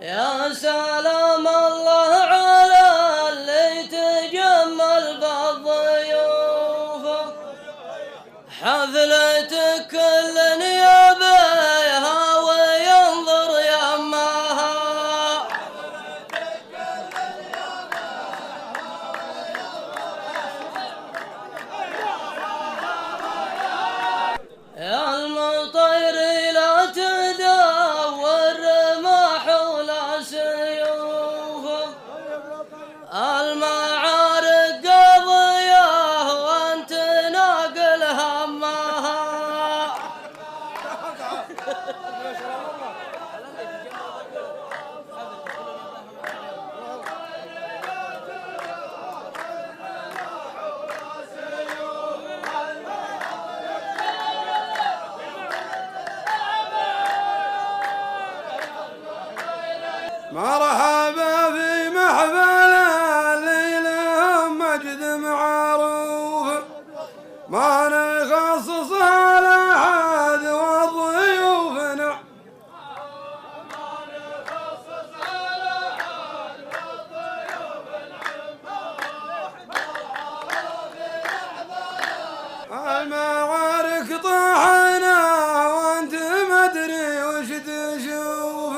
يا سلام الله على اللي تجمل بالضيوف، حفلتك كل يبيها وينظر يمها. يا المطير لا تدور رماح ولا سيوف، المعارك قضيه وانت ناقل همها. مرحبا في محفل اللي لهم مجد معروف، ما نخصص على حد وضيوفنا. المعارك طحنا وانت مدري وش تشوف،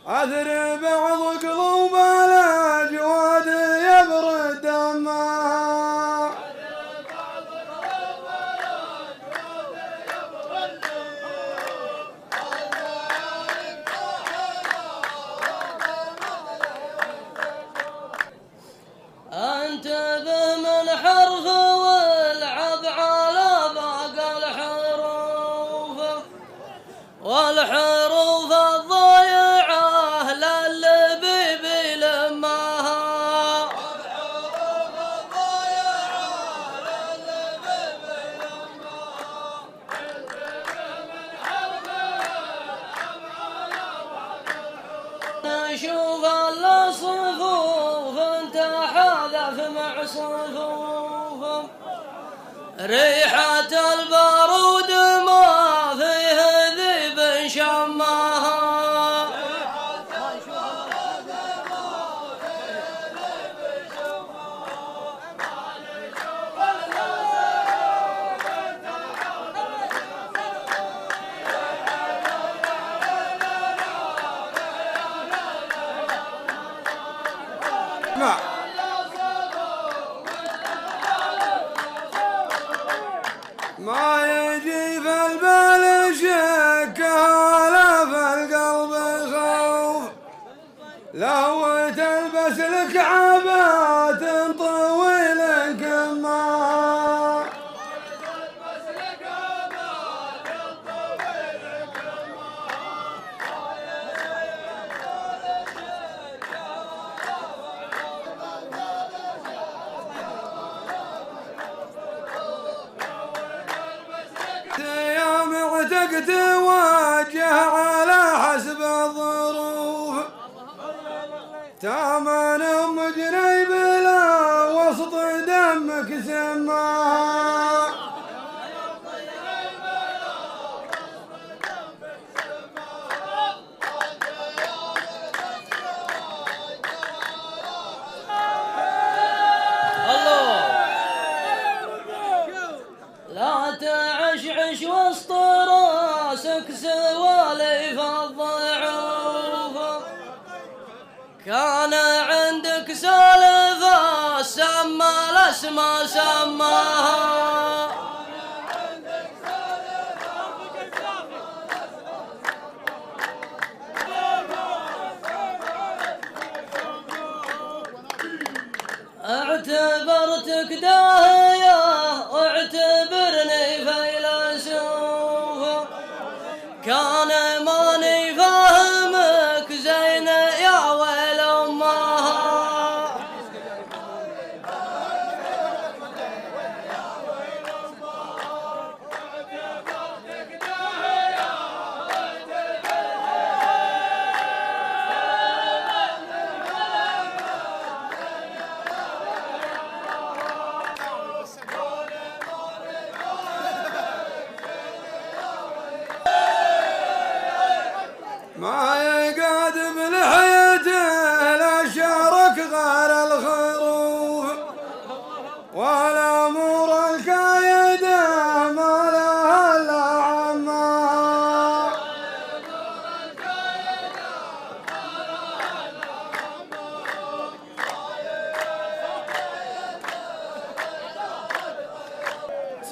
أثر بعض قلوب الأجواد يبرد دمها. انتبه من حرف والعب على باقي الحروف، والحروف الضيعه للبيب لمها. نشوف الصفوف تحاذف مع صفوف، ريحة البارود ما فيه ذيب شمها. ما يجي في البال شك ولا في القلب خوف، لو تلبس لك عبات طويل كمها. يا معتق توجه على حسب الظروف، تامن مجري بلا وسط دمك سماها. لا تعشعش وسط راسك سواليف الضعوف، كان عندك سالفة سمى الاسماء سماها. اعتبرتك داهية واعتبرني فيلسوف، كان ماني فاهمك زين يا ويل امها.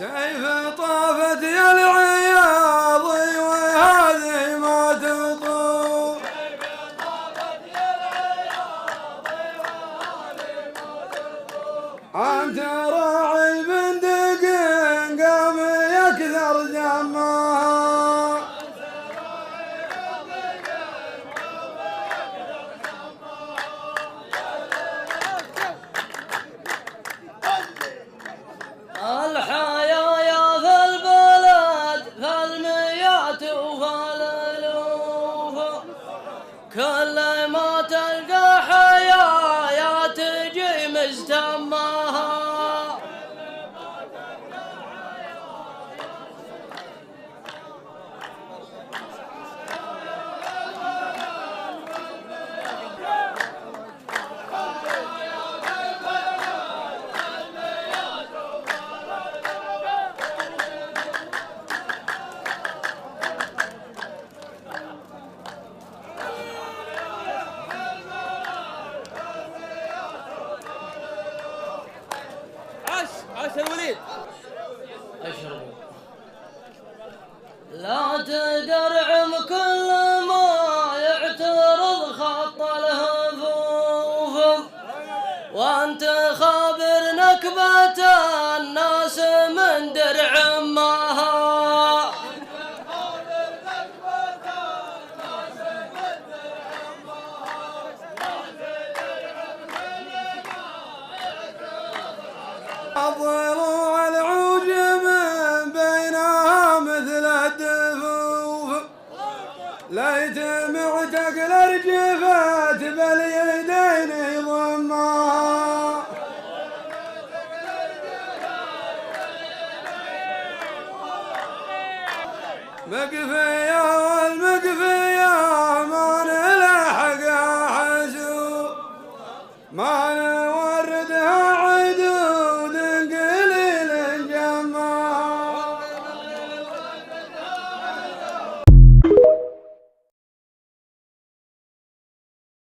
سيف طافت يا العياض وهذه ما تطوف. أنت راعي بندق قام يكثر جمها. الحياة يا في البلد فالمئات وفالألوف، كل ما تلقى حياة يا تجي مجتمعها. عاش الوليد. اشربوا لا تدرعم كل ما يعترض خط الهفوف، وانت خابر نكبة الناس من درعمها. الظلام